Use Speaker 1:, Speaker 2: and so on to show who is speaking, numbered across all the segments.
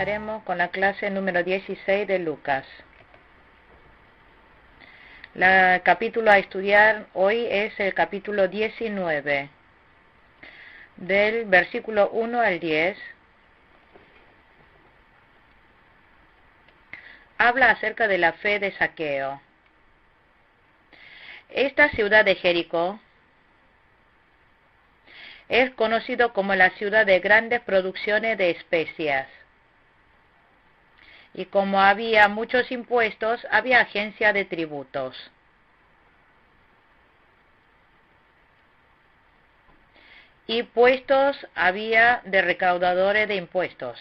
Speaker 1: comenzaremos con la clase número 16 de Lucas. El capítulo a estudiar hoy es el capítulo 19, del versículo 1 al 10. Habla acerca de la fe de Zaqueo. Esta ciudad de Jericó es conocido como la ciudad de grandes producciones de especias. Y como había muchos impuestos, había agencia de tributos. Y puestos había de recaudadores de impuestos.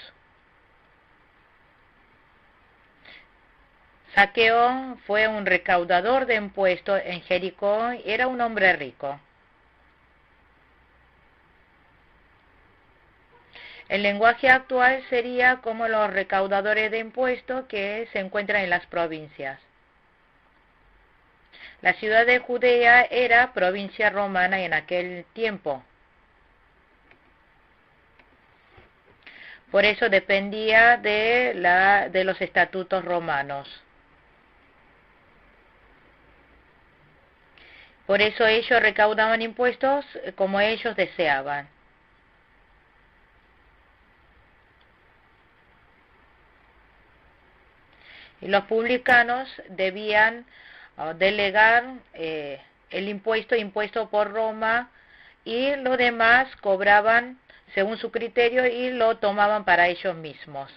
Speaker 1: Zaqueo fue un recaudador de impuestos en Jericó y era un hombre rico. El lenguaje actual sería como los recaudadores de impuestos que se encuentran en las provincias. La ciudad de Judea era provincia romana en aquel tiempo. Por eso dependía de los estatutos romanos. Por eso ellos recaudaban impuestos como ellos deseaban. Y los publicanos debían delegar el impuesto por Roma, y lo demás cobraban según su criterio y lo tomaban para ellos mismos.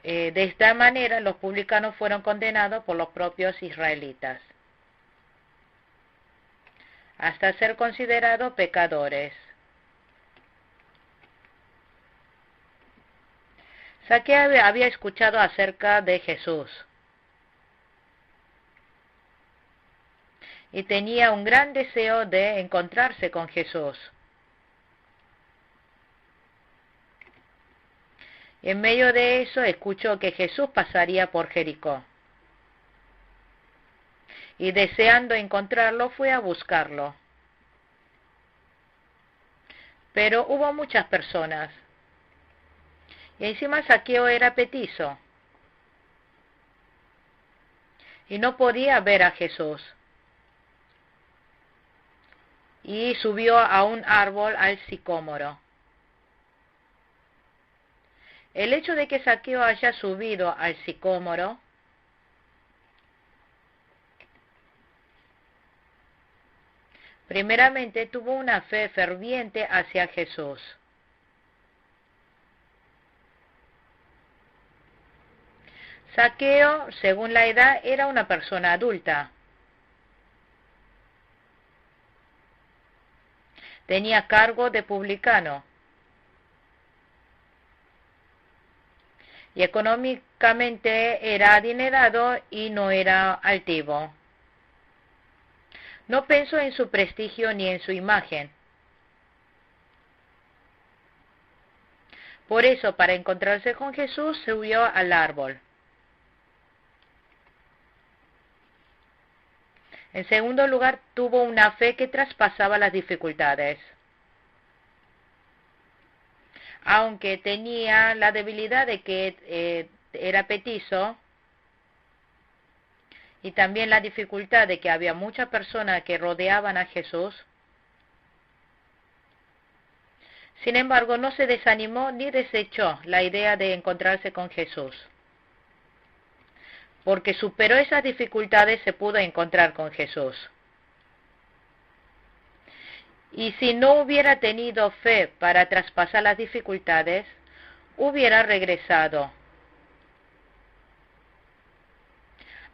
Speaker 1: De esta manera los publicanos fueron condenados por los propios israelitas hasta ser considerados pecadores. Zaqueo había escuchado acerca de Jesús y tenía un gran deseo de encontrarse con Jesús. Y en medio de eso escuchó que Jesús pasaría por Jericó. Y deseando encontrarlo fue a buscarlo. Pero hubo muchas personas. Y encima Zaqueo era petizo. Y no podía ver a Jesús. Y subió a un árbol, al sicómoro. El hecho de que Zaqueo haya subido al sicómoro primeramente tuvo una fe ferviente hacia Jesús. Zaqueo, según la edad, era una persona adulta. Tenía cargo de publicano. Y económicamente era adinerado y no era altivo. No pensó en su prestigio ni en su imagen. Por eso, para encontrarse con Jesús, subió al árbol. En segundo lugar, tuvo una fe que traspasaba las dificultades. Aunque tenía la debilidad de que era petizo, y también la dificultad de que había muchas personas que rodeaban a Jesús, sin embargo, no se desanimó ni desechó la idea de encontrarse con Jesús. Porque superó esas dificultades, se pudo encontrar con Jesús. Y si no hubiera tenido fe para traspasar las dificultades, hubiera regresado.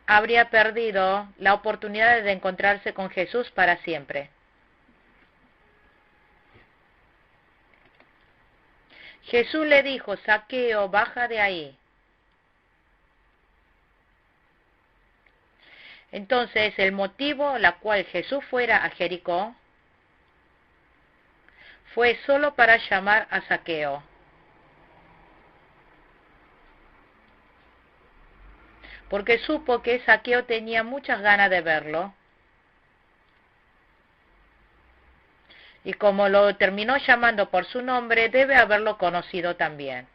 Speaker 1: Habría perdido la oportunidad de encontrarse con Jesús para siempre. Jesús le dijo: Zaqueo, baja de ahí. Entonces, el motivo la cual Jesús fuera a Jericó fue solo para llamar a Zaqueo. Porque supo que Zaqueo tenía muchas ganas de verlo. Y como lo terminó llamando por su nombre, debe haberlo conocido también.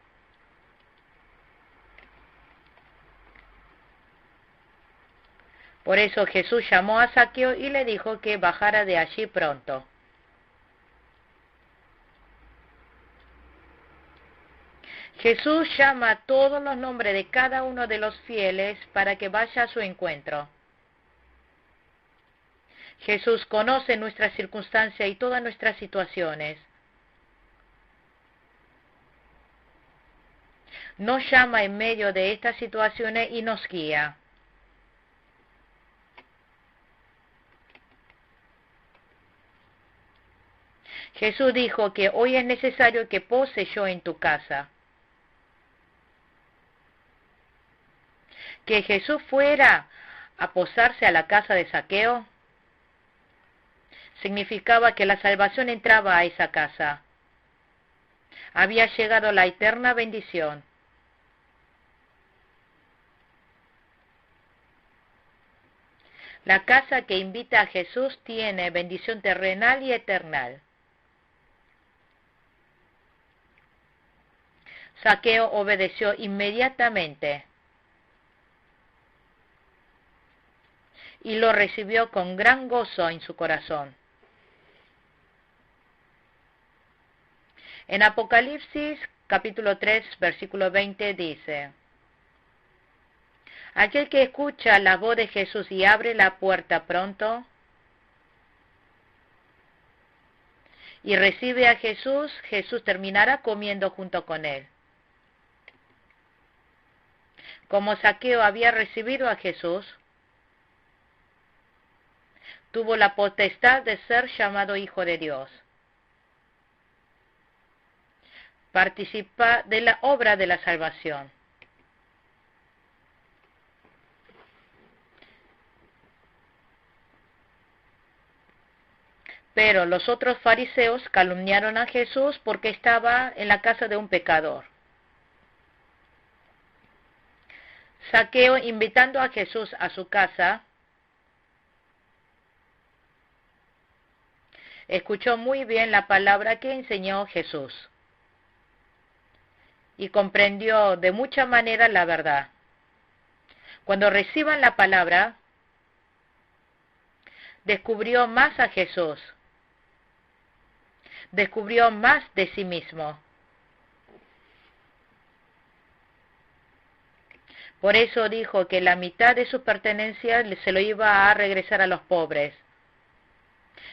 Speaker 1: Por eso Jesús llamó a Zaqueo y le dijo que bajara de allí pronto. Jesús llama a todos los nombres de cada uno de los fieles para que vaya a su encuentro. Jesús conoce nuestras circunstancias y todas nuestras situaciones. Nos llama en medio de estas situaciones y nos guía. Jesús dijo que hoy es necesario que pose yo en tu casa. Que Jesús fuera a posarse a la casa de Zaqueo significaba que la salvación entraba a esa casa. Había llegado la eterna bendición. La casa que invita a Jesús tiene bendición terrenal y eternal. Zaqueo obedeció inmediatamente y lo recibió con gran gozo en su corazón. En Apocalipsis capítulo 3, versículo 20 dice: aquel que escucha la voz de Jesús y abre la puerta pronto y recibe a Jesús, Jesús terminará comiendo junto con él. Como Zaqueo había recibido a Jesús, tuvo la potestad de ser llamado hijo de Dios. Participa de la obra de la salvación. Pero los otros fariseos calumniaron a Jesús porque estaba en la casa de un pecador. Zaqueo, invitando a Jesús a su casa, escuchó muy bien la palabra que enseñó Jesús y comprendió de mucha manera la verdad. Cuando reciban la palabra, descubrió más a Jesús, descubrió más de sí mismo. Por eso dijo que la mitad de sus pertenencias se lo iba a regresar a los pobres,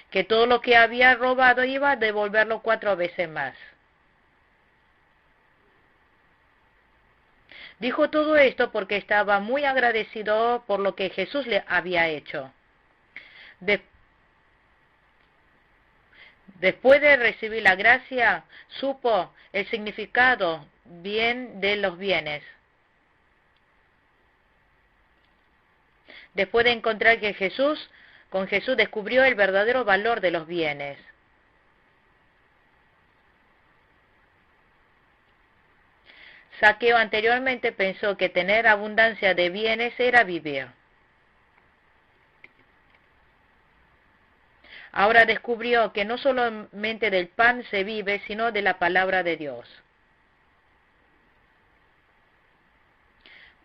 Speaker 1: que todo lo que había robado iba a devolverlo 4 veces más. Dijo todo esto porque estaba muy agradecido por lo que Jesús le había hecho. Después de recibir la gracia, supo el significado bien de los bienes. Después de encontrar que con Jesús descubrió el verdadero valor de los bienes. Zaqueo anteriormente pensó que tener abundancia de bienes era vivir. Ahora descubrió que no solamente del pan se vive, sino de la palabra de Dios.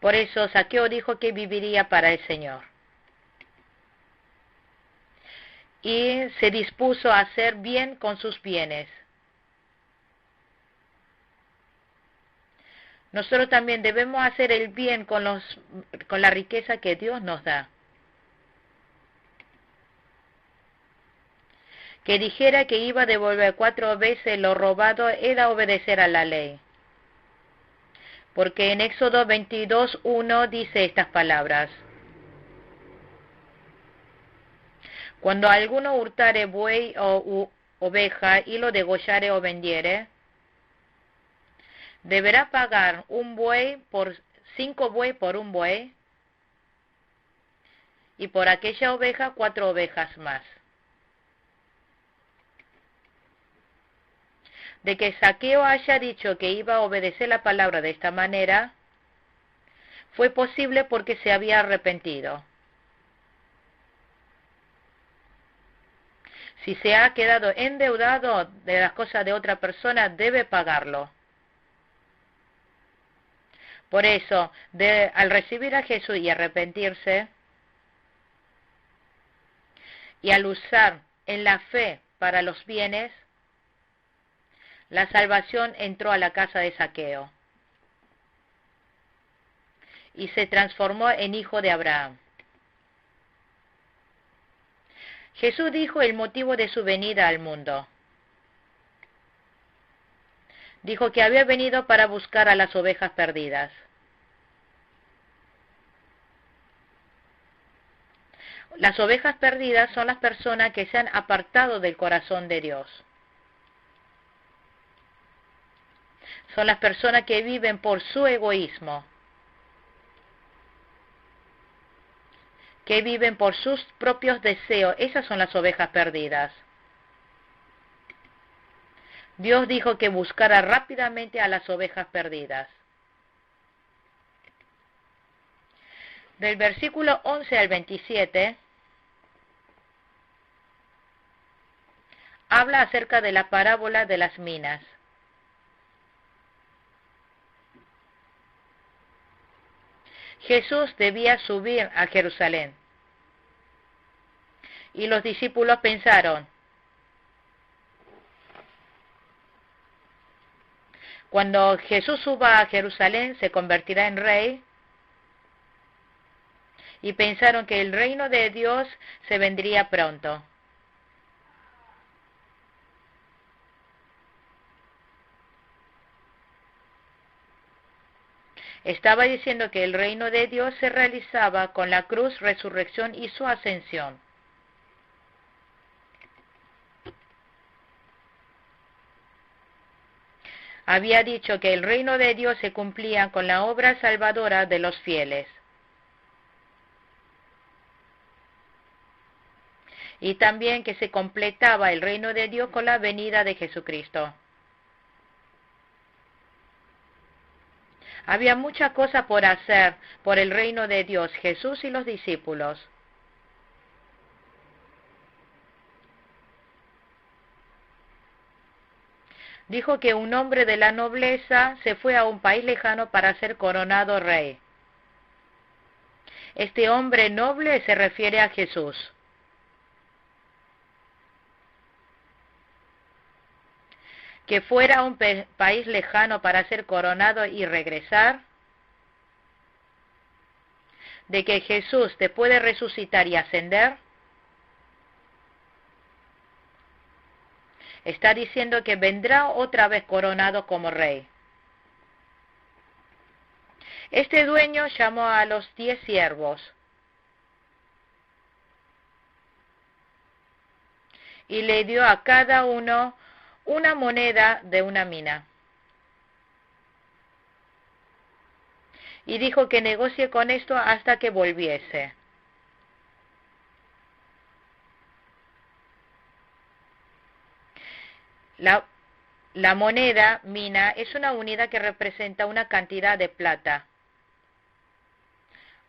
Speaker 1: Por eso Zaqueo dijo que viviría para el Señor. Y se dispuso a hacer bien con sus bienes. Nosotros también debemos hacer el bien con la riqueza que Dios nos da. Que dijera que iba a devolver 4 veces lo robado era obedecer a la ley. Porque en Éxodo 22:1 dice estas palabras: cuando alguno hurtare buey o oveja y lo degollare o vendiere, deberá pagar 5 buey por un buey, y por aquella oveja 4 ovejas más. De que Zaqueo haya dicho que iba a obedecer la palabra de esta manera, fue posible porque se había arrepentido. Si se ha quedado endeudado de las cosas de otra persona, debe pagarlo. Por eso, al recibir a Jesús y arrepentirse, y al usar en la fe para los bienes, la salvación entró a la casa de Zaqueo y se transformó en hijo de Abraham. Jesús dijo el motivo de su venida al mundo. Dijo que había venido para buscar a las ovejas perdidas. Las ovejas perdidas son las personas que se han apartado del corazón de Dios. Son las personas que viven por su egoísmo, que viven por sus propios deseos. Esas son las ovejas perdidas. Dios dijo que buscara rápidamente a las ovejas perdidas. Del versículo 11 al 27, habla acerca de la parábola de las minas. Jesús debía subir a Jerusalén. Y los discípulos pensaron, cuando Jesús suba a Jerusalén se convertirá en rey. Y pensaron que el reino de Dios se vendría pronto. Estaba diciendo que el reino de Dios se realizaba con la cruz, resurrección y su ascensión. Había dicho que el reino de Dios se cumplía con la obra salvadora de los fieles. Y también que se completaba el reino de Dios con la venida de Jesucristo. Había mucha cosa por hacer por el reino de Dios, Jesús y los discípulos. Dijo que un hombre de la nobleza se fue a un país lejano para ser coronado rey. Este hombre noble se refiere a Jesús. Que fuera a un país lejano para ser coronado y regresar, de que Jesús te puede resucitar y ascender, está diciendo que vendrá otra vez coronado como rey. Este dueño llamó a los 10 siervos y le dio a cada uno una moneda de una mina. Y dijo que negocie con esto hasta que volviese. La moneda, mina, es una unidad que representa una cantidad de plata.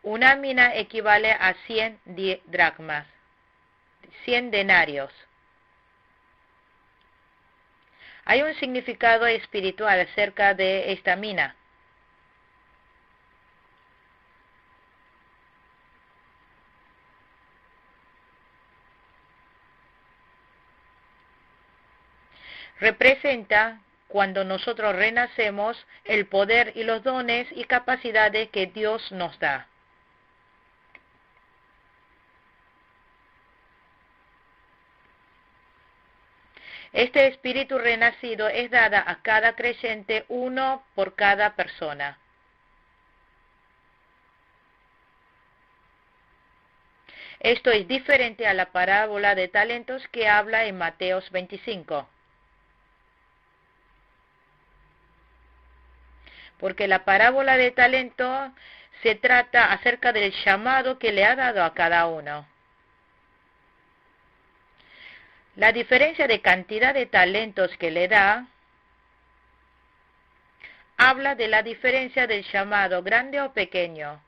Speaker 1: Una mina equivale a 100 dracmas, 100 denarios. Hay un significado espiritual acerca de esta mina. Representa, cuando nosotros renacemos, el poder y los dones y capacidades que Dios nos da. Este espíritu renacido es dada a cada creyente, uno por cada persona. Esto es diferente a la parábola de talentos que habla en Mateos 25. Porque la parábola de talento se trata acerca del llamado que le ha dado a cada uno. La diferencia de cantidad de talentos que le da habla de la diferencia del llamado, grande o pequeño,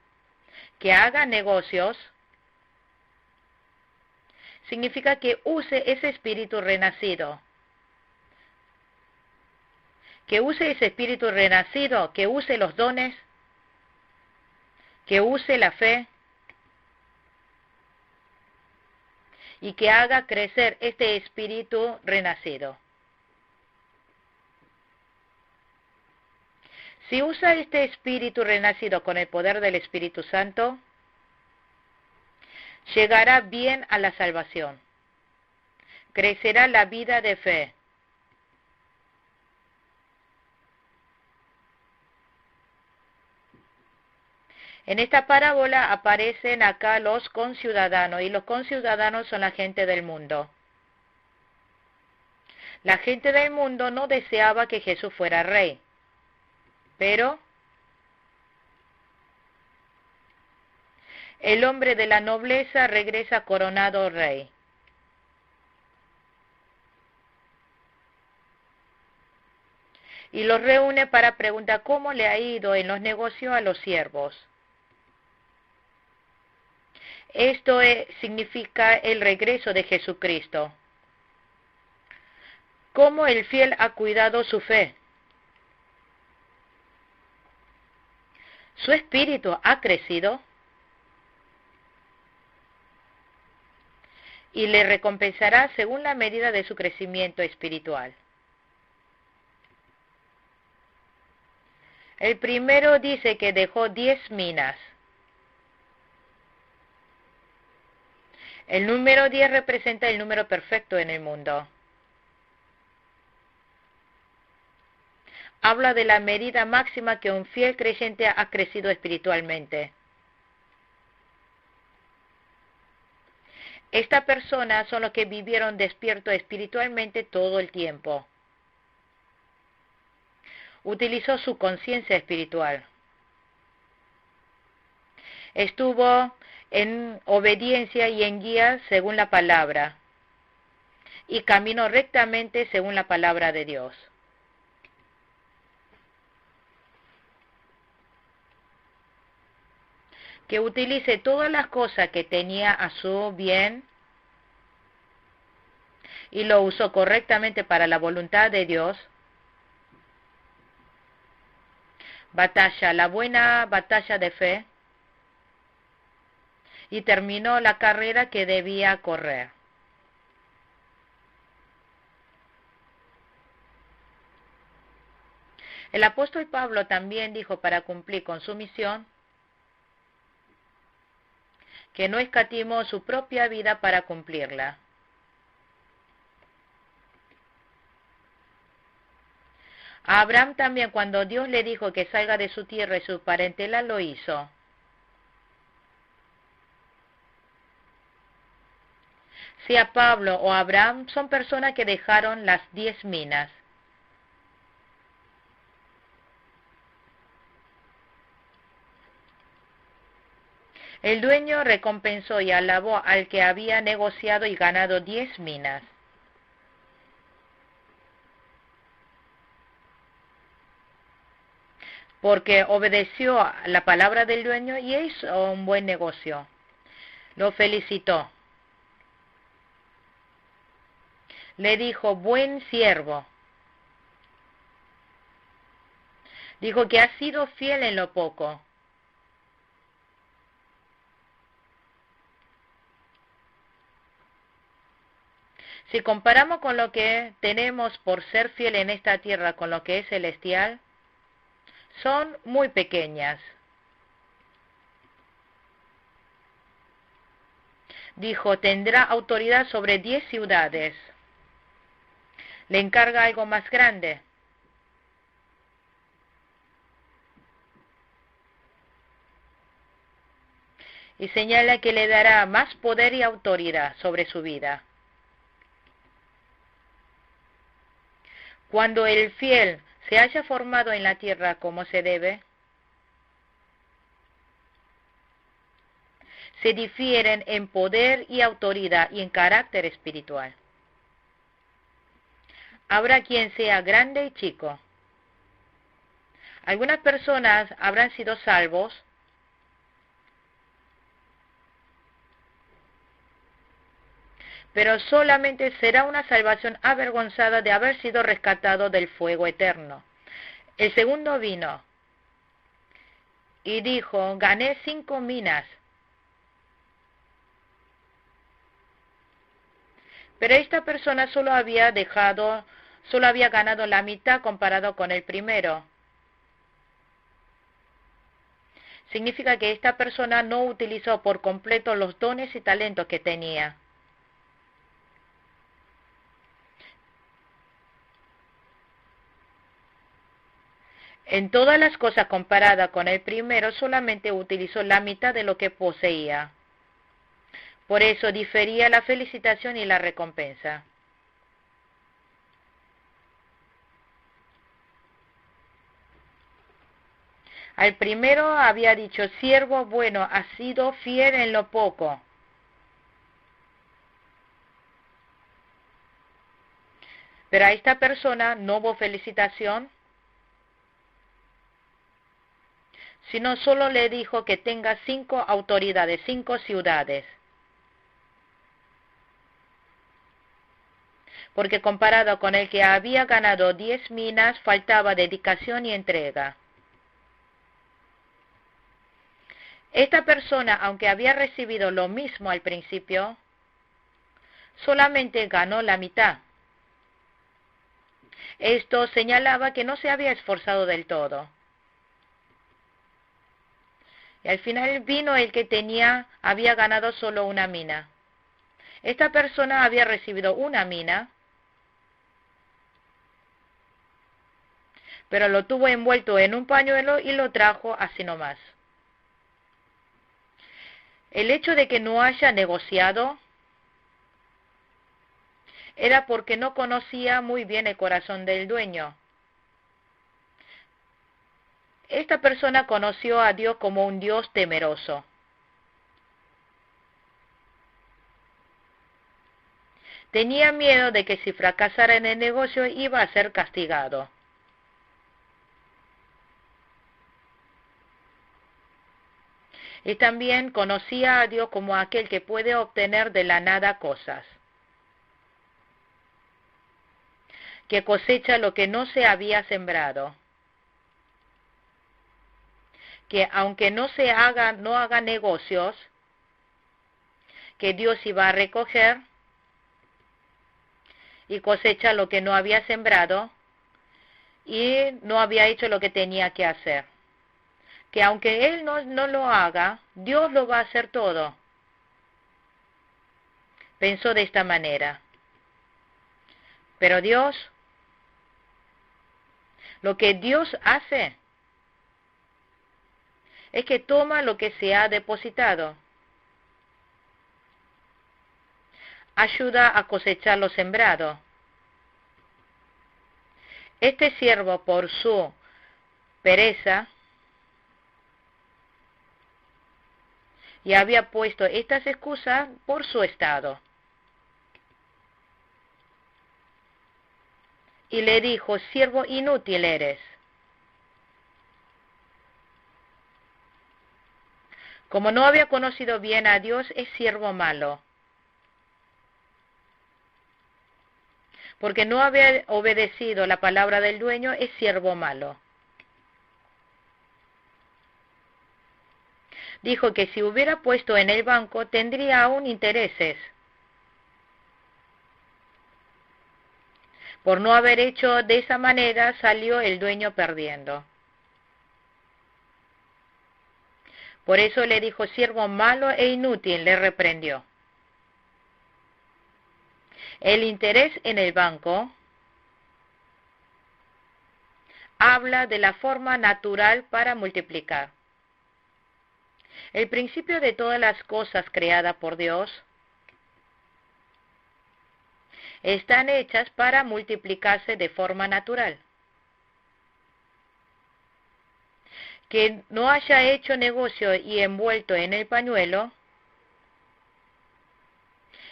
Speaker 1: que haga negocios, significa que use ese espíritu renacido. Que use ese espíritu renacido, que use los dones, que use la fe y que haga crecer este espíritu renacido. Si usa este espíritu renacido con el poder del Espíritu Santo, llegará bien a la salvación. Crecerá la vida de fe. En esta parábola aparecen acá los conciudadanos, y los conciudadanos son la gente del mundo. La gente del mundo no deseaba que Jesús fuera rey, pero el hombre de la nobleza regresa coronado rey. Y los reúne para preguntar cómo le ha ido en los negocios a los siervos. Esto significa el regreso de Jesucristo. Cómo el fiel ha cuidado su fe. Su espíritu ha crecido y le recompensará según la medida de su crecimiento espiritual. El primero dice que dejó 10 minas. El número 10 representa el número perfecto en el mundo. Habla de la medida máxima que un fiel creyente ha crecido espiritualmente. Estas personas son los que vivieron despierto espiritualmente todo el tiempo. Utilizó su conciencia espiritual. Estuvo en obediencia y en guía según la palabra, y caminó rectamente según la palabra de Dios. Que utilice todas las cosas que tenía a su bien y lo usó correctamente para la voluntad de Dios. Batalla, la buena batalla de fe, y terminó la carrera que debía correr. El apóstol Pablo también dijo para cumplir con su misión que no escatimó su propia vida para cumplirla. A Abraham también, cuando Dios le dijo que salga de su tierra y su parentela, lo hizo. Sea Pablo o Abraham, son personas que dejaron las 10 minas. El dueño recompensó y alabó al que había negociado y ganado 10 minas. Porque obedeció a la palabra del dueño y hizo un buen negocio. Lo felicitó. Le dijo, buen siervo. Dijo que has sido fiel en lo poco. Si comparamos con lo que tenemos por ser fiel en esta tierra con lo que es celestial, son muy pequeñas. Dijo, tendrá autoridad sobre 10 ciudades. Le encarga algo más grande. Y señala que le dará más poder y autoridad sobre su vida. Cuando el fiel se haya formado en la tierra como se debe, se difieren en poder y autoridad y en carácter espiritual. Habrá quien sea grande y chico. Algunas personas habrán sido salvos pero solamente será una salvación avergonzada de haber sido rescatado del fuego eterno. El segundo vino y dijo, gané 5 minas. Pero esta persona solo había ganado la mitad comparado con el primero. Significa que esta persona no utilizó por completo los dones y talentos que tenía. En todas las cosas comparadas con el primero, solamente utilizó la mitad de lo que poseía. Por eso difería la felicitación y la recompensa. Al primero había dicho, siervo bueno, has sido fiel en lo poco. Pero a esta persona no hubo felicitación, sino solo le dijo que tenga 5 autoridades, 5 ciudades. Porque comparado con el que había ganado 10 minas, faltaba dedicación y entrega. Esta persona, aunque había recibido lo mismo al principio, solamente ganó la mitad. Esto señalaba que no se había esforzado del todo. Y al final vino el que había ganado solo una mina. Esta persona había recibido una mina, pero lo tuvo envuelto en un pañuelo y lo trajo así nomás. El hecho de que no haya negociado era porque no conocía muy bien el corazón del dueño. Esta persona conoció a Dios como un Dios temeroso. Tenía miedo de que si fracasara en el negocio iba a ser castigado. Y también conocía a Dios como aquel que puede obtener de la nada cosas, que cosecha lo que no se había sembrado, que aunque no haga negocios, que Dios iba a recoger y cosecha lo que no había sembrado y no había hecho lo que tenía que hacer. Que aunque Él no lo haga, Dios lo va a hacer todo. Pensó de esta manera. Pero lo que Dios hace es que toma lo que se ha depositado, ayuda a cosechar lo sembrado. Este siervo, por su pereza, y había puesto estas excusas por su estado. Y le dijo, siervo inútil eres. Como no había conocido bien a Dios, es siervo malo. Porque no había obedecido la palabra del dueño, es siervo malo. Dijo que si hubiera puesto en el banco, tendría aún intereses. Por no haber hecho de esa manera, salió el dueño perdiendo. Por eso le dijo, siervo malo e inútil, le reprendió. El interés en el banco habla de la forma natural para multiplicar. El principio de todas las cosas creadas por Dios están hechas para multiplicarse de forma natural. Que no haya hecho negocio y envuelto en el pañuelo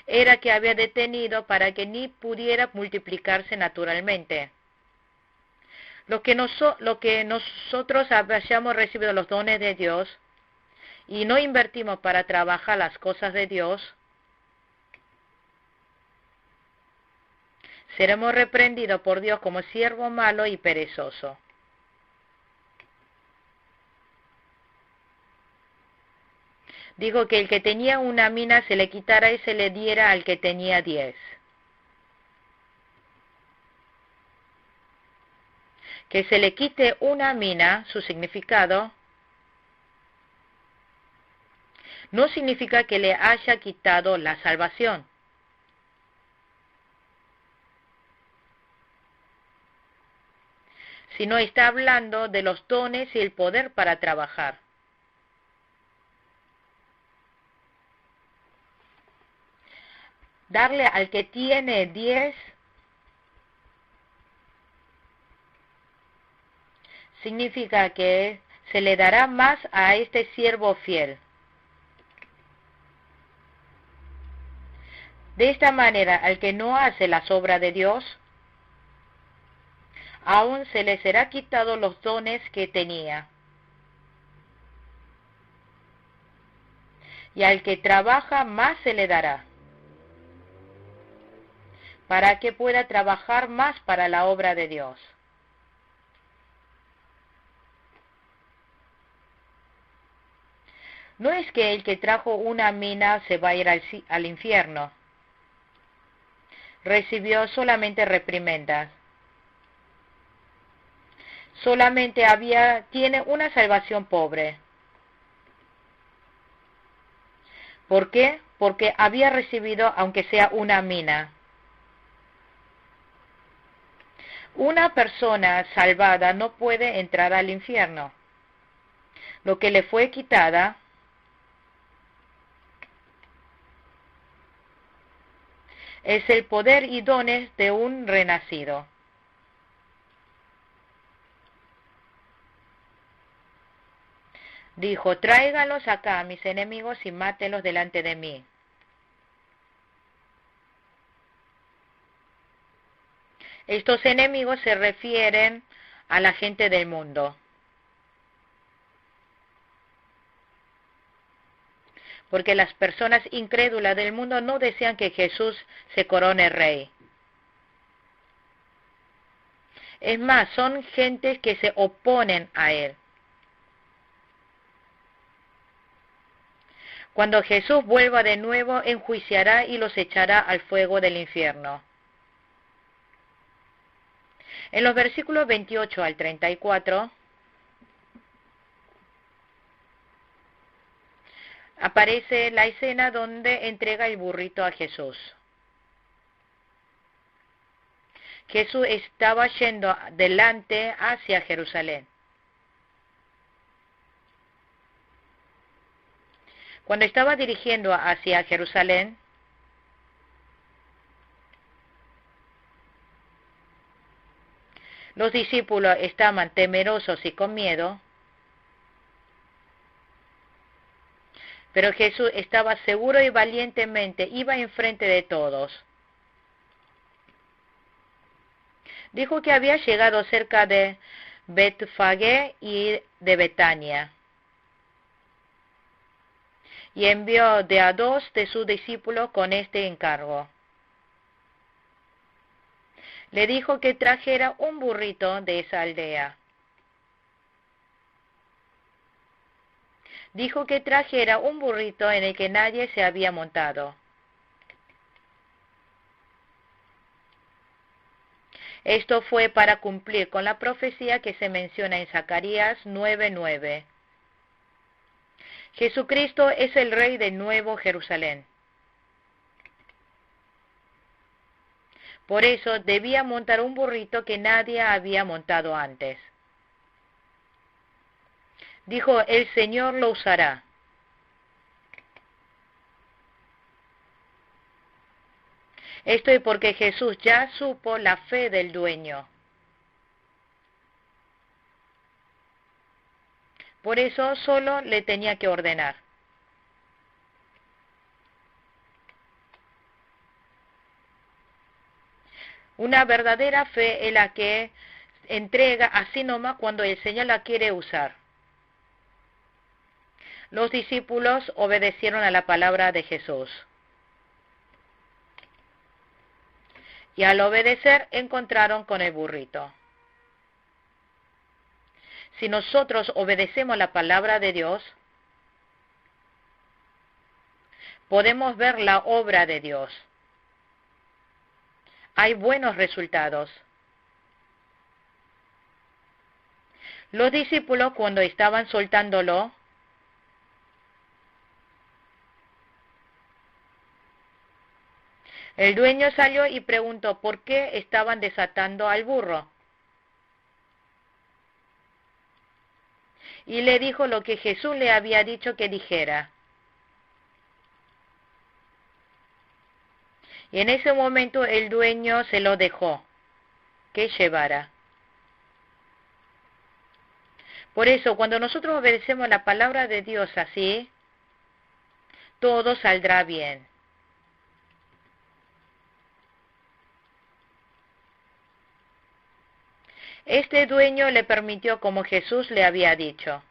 Speaker 1: era que había detenido para que ni pudiera multiplicarse naturalmente. Lo que nosotros hayamos recibido los dones de Dios y no invertimos para trabajar las cosas de Dios, seremos reprendidos por Dios como siervo malo y perezoso. Dijo que el que tenía una mina se le quitara y se le diera al que tenía 10. Que se le quite una mina, su significado, no significa que le haya quitado la salvación. Sino está hablando de los dones y el poder para trabajar. Darle al que tiene 10 significa que se le dará más a este siervo fiel. De esta manera, al que no hace las obras de Dios, aún se le será quitado los dones que tenía. Y al que trabaja, más se le dará, para que pueda trabajar más para la obra de Dios. No es que el que trajo una mina se va a ir al infierno. Recibió solamente reprimendas. Solamente tiene una salvación pobre. ¿Por qué? Porque había recibido aunque sea una mina. Una persona salvada no puede entrar al infierno. Lo que le fue quitada es el poder y dones de un renacido. Dijo, tráiganlos acá a mis enemigos y mátenlos delante de mí. Estos enemigos se refieren a la gente del mundo. Porque las personas incrédulas del mundo no desean que Jesús se corone rey. Es más, son gentes que se oponen a él. Cuando Jesús vuelva de nuevo, enjuiciará y los echará al fuego del infierno. En los versículos 28 al 34, aparece la escena donde entrega el burrito a Jesús. Jesús estaba yendo delante hacia Jerusalén. Cuando estaba dirigiendo hacia Jerusalén, los discípulos estaban temerosos y con miedo, pero Jesús estaba seguro y valientemente, iba enfrente de todos. Dijo que había llegado cerca de Betfagé y de Betania, y envió de a 2 de sus discípulos con este encargo. Le dijo que trajera un burrito de esa aldea. Dijo que trajera un burrito en el que nadie se había montado. Esto fue para cumplir con la profecía que se menciona en Zacarías 9:9. Jesucristo es el Rey del Nuevo Jerusalén. Por eso debía montar un burrito que nadie había montado antes. Dijo, el Señor lo usará. Esto es porque Jesús ya supo la fe del dueño. Por eso solo le tenía que ordenar. Una verdadera fe es la que entrega así nomás cuando el Señor la quiere usar. Los discípulos obedecieron a la palabra de Jesús. y al obedecer encontraron con el burrito. Si nosotros obedecemos la palabra de Dios, podemos ver la obra de Dios. Hay buenos resultados. Los discípulos, cuando estaban soltándolo, el dueño salió y preguntó por qué estaban desatando al burro. Y le dijo lo que Jesús le había dicho que dijera. Y en ese momento el dueño se lo dejó que llevara. Por eso, cuando nosotros obedecemos la palabra de Dios así, todo saldrá bien. Este dueño le permitió como Jesús le había dicho.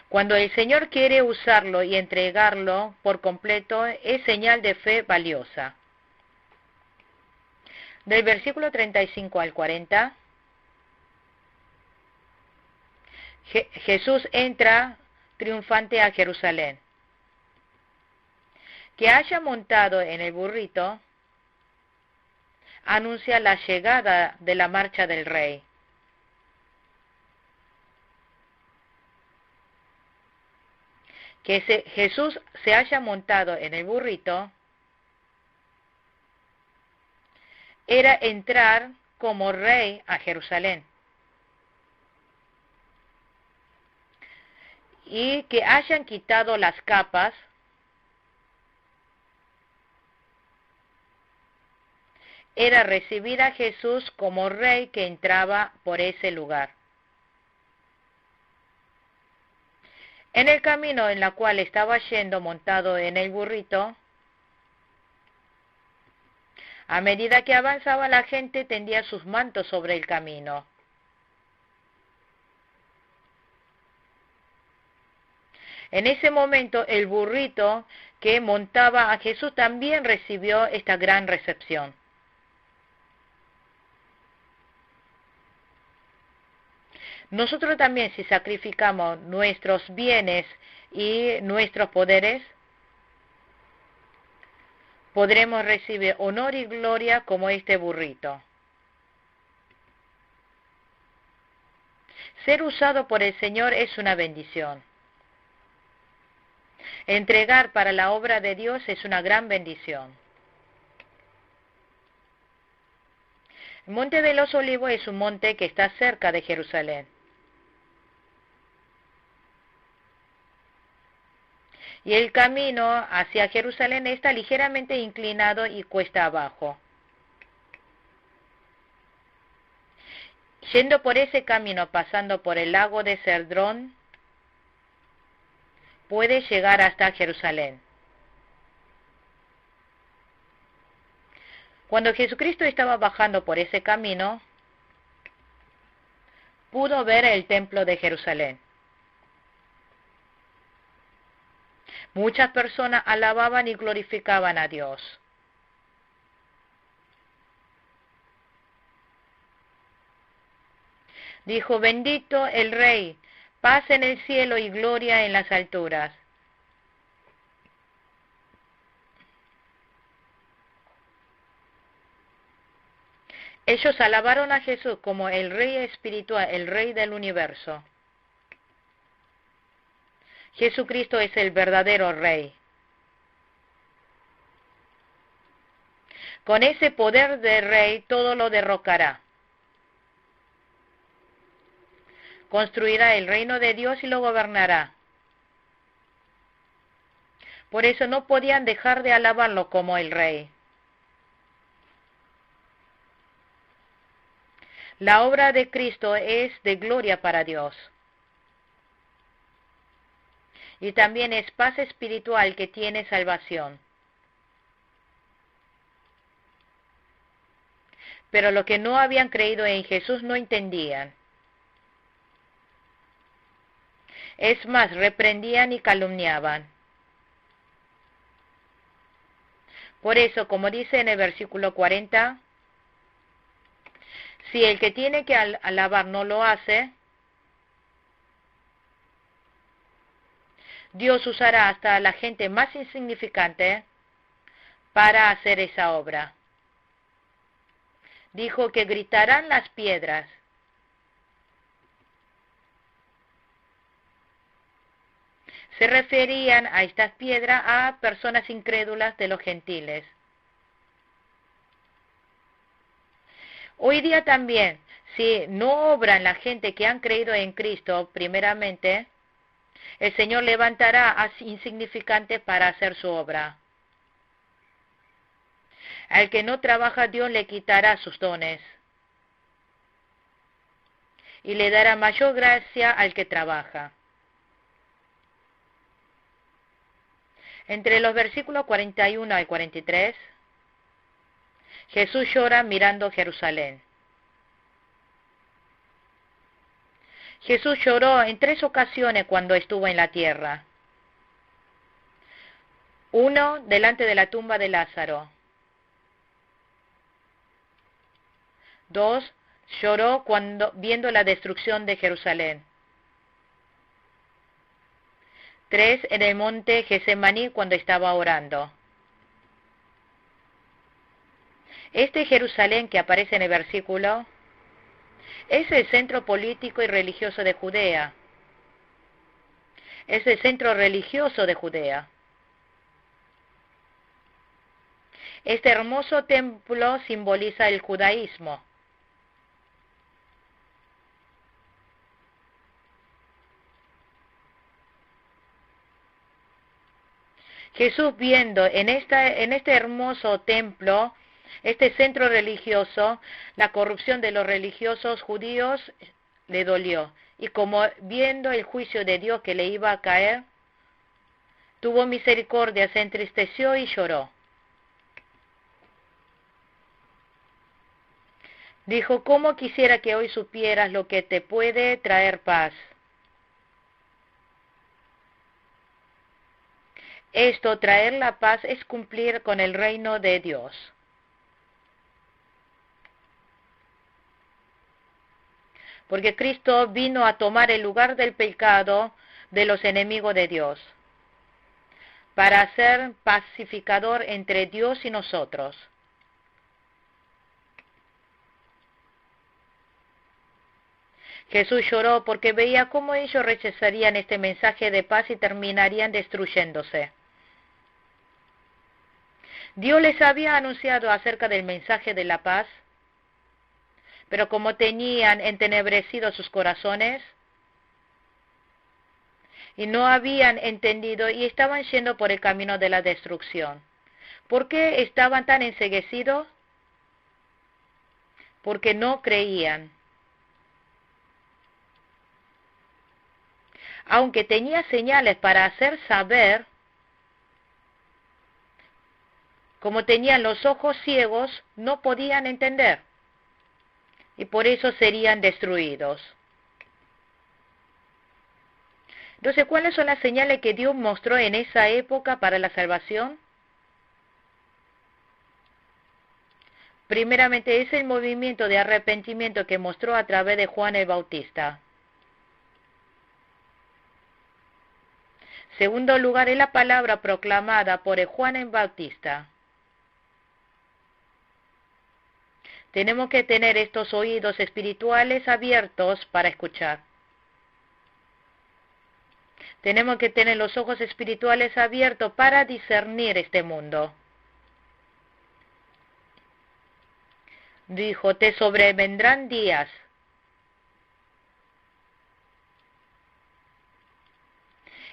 Speaker 1: Cuando el Señor quiere usarlo y entregarlo por completo, es señal de fe valiosa. Del versículo 35 al 40, Jesús entra triunfante a Jerusalén. Que haya montado en el burrito anuncia la llegada de la marcha del rey. Que Jesús se haya montado en el burrito era entrar como rey a Jerusalén. Y que hayan quitado las capas era recibir a Jesús como rey que entraba por ese lugar. En el camino en la cual estaba yendo montado en el burrito, a medida que avanzaba la gente tendía sus mantos sobre el camino. En ese momento el burrito que montaba a Jesús también recibió esta gran recepción. Nosotros también, si sacrificamos nuestros bienes y nuestros poderes, podremos recibir honor y gloria como este burrito. Ser usado por el Señor es una bendición. Entregar para la obra de Dios es una gran bendición. El Monte de los Olivos es un monte que está cerca de Jerusalén. Y el camino hacia Jerusalén está ligeramente inclinado y cuesta abajo. Yendo por ese camino, pasando por el lago de Cedrón, puede llegar hasta Jerusalén. Cuando Jesucristo estaba bajando por ese camino, pudo ver el templo de Jerusalén. Muchas personas alababan y glorificaban a Dios. Dijo, bendito el Rey, paz en el cielo y gloria en las alturas. Ellos alabaron a Jesús como el Rey espiritual, el Rey del universo. Jesucristo es el verdadero Rey. Con ese poder de Rey todo lo derrocará. Construirá el reino de Dios y lo gobernará. Por eso no podían dejar de alabarlo como el Rey. La obra de Cristo es de gloria para Dios. Y también es paz espiritual que tiene salvación. Pero los que no habían creído en Jesús no entendían. Es más, reprendían y calumniaban. Por eso, como dice en el versículo 40, si el que tiene que alabar no lo hace, Dios usará hasta a la gente más insignificante para hacer esa obra. Dijo que gritarán las piedras. Se referían a estas piedras a personas incrédulas de los gentiles. Hoy día también, si no obran la gente que han creído en Cristo, primeramente, el Señor levantará a insignificantes para hacer su obra. Al que no trabaja, Dios le quitará sus dones y le dará mayor gracia al que trabaja. Entre los versículos 41 al 43, Jesús llora mirando Jerusalén. Jesús lloró en 3 ocasiones cuando estuvo en la tierra. 1, delante de la tumba de Lázaro. 2, lloró viendo la destrucción de Jerusalén. 3, en el monte Getsemaní cuando estaba orando. Este Jerusalén que aparece en el versículo es el centro político y religioso de Judea. Es el centro religioso de Judea. Este hermoso templo simboliza el judaísmo. Jesús, viendo en este hermoso templo, este centro religioso, la corrupción de los religiosos judíos, le dolió. Y como viendo el juicio de Dios que le iba a caer, tuvo misericordia, se entristeció y lloró. Dijo: ¿cómo quisiera que hoy supieras lo que te puede traer paz? Esto, traer la paz, es cumplir con el reino de Dios. Porque Cristo vino a tomar el lugar del pecado de los enemigos de Dios, para ser pacificador entre Dios y nosotros. Jesús lloró porque veía cómo ellos rechazarían este mensaje de paz y terminarían destruyéndose. Dios les había anunciado acerca del mensaje de la paz, pero como tenían entenebrecido sus corazones y no habían entendido y estaban yendo por el camino de la destrucción. ¿Por qué estaban tan enceguecidos? Porque no creían. Aunque tenía señales para hacer saber, como tenían los ojos ciegos, no podían entender, y por eso serían destruidos. Entonces, ¿cuáles son las señales que Dios mostró en esa época para la salvación? Primeramente, es el movimiento de arrepentimiento que mostró a través de Juan el Bautista. Segundo lugar, es la palabra proclamada por el Juan el Bautista. Tenemos que tener estos oídos espirituales abiertos para escuchar. Tenemos que tener los ojos espirituales abiertos para discernir este mundo. Dijo: te sobrevendrán días.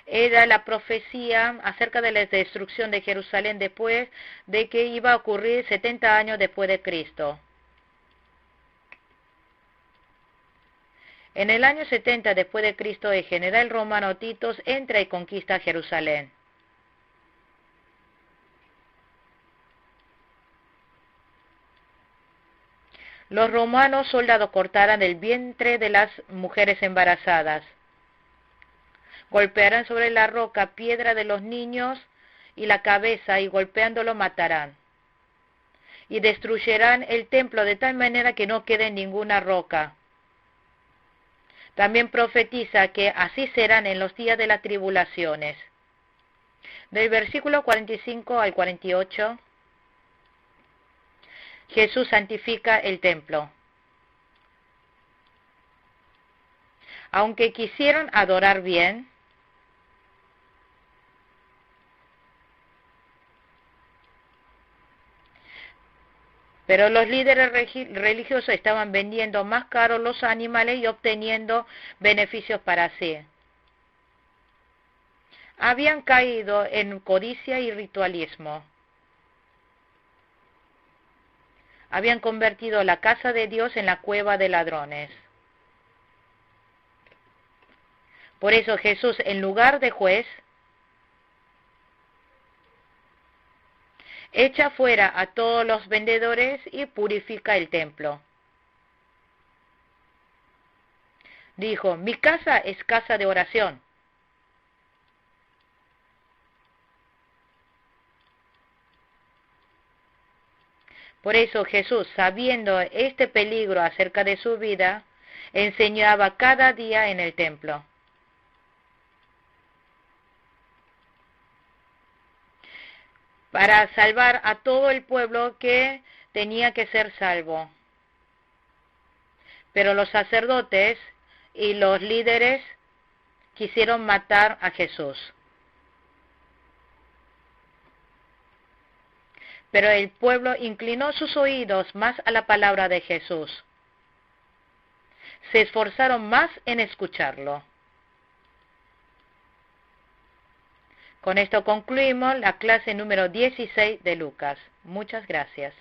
Speaker 1: Era la profecía acerca de la destrucción de Jerusalén después de que iba a ocurrir 70 años después de Cristo. En el año 70 después de Cristo, el general romano Tito entra y conquista Jerusalén. Los romanos soldados cortaron el vientre de las mujeres embarazadas, golpearon sobre la roca piedra de los niños y la cabeza y golpeándolo matarán. Y destruirán el templo de tal manera que no quede ninguna roca. También profetiza que así serán en los días de las tribulaciones. Del versículo 45 al 48, Jesús santifica el templo. Aunque quisieron adorar bien, pero los líderes religiosos estaban vendiendo más caros los animales y obteniendo beneficios para sí. Habían caído en codicia y ritualismo. Habían convertido la casa de Dios en la cueva de ladrones. Por eso Jesús, en lugar de juez, echa fuera a todos los vendedores y purifica el templo. Dijo, mi casa es casa de oración. Por eso Jesús, sabiendo este peligro acerca de su vida, enseñaba cada día en el templo. Para salvar a todo el pueblo que tenía que ser salvo. Pero los sacerdotes y los líderes quisieron matar a Jesús. Pero el pueblo inclinó sus oídos más a la palabra de Jesús. Se esforzaron más en escucharlo. Con esto concluimos la clase número 16 de Lucas. Muchas gracias.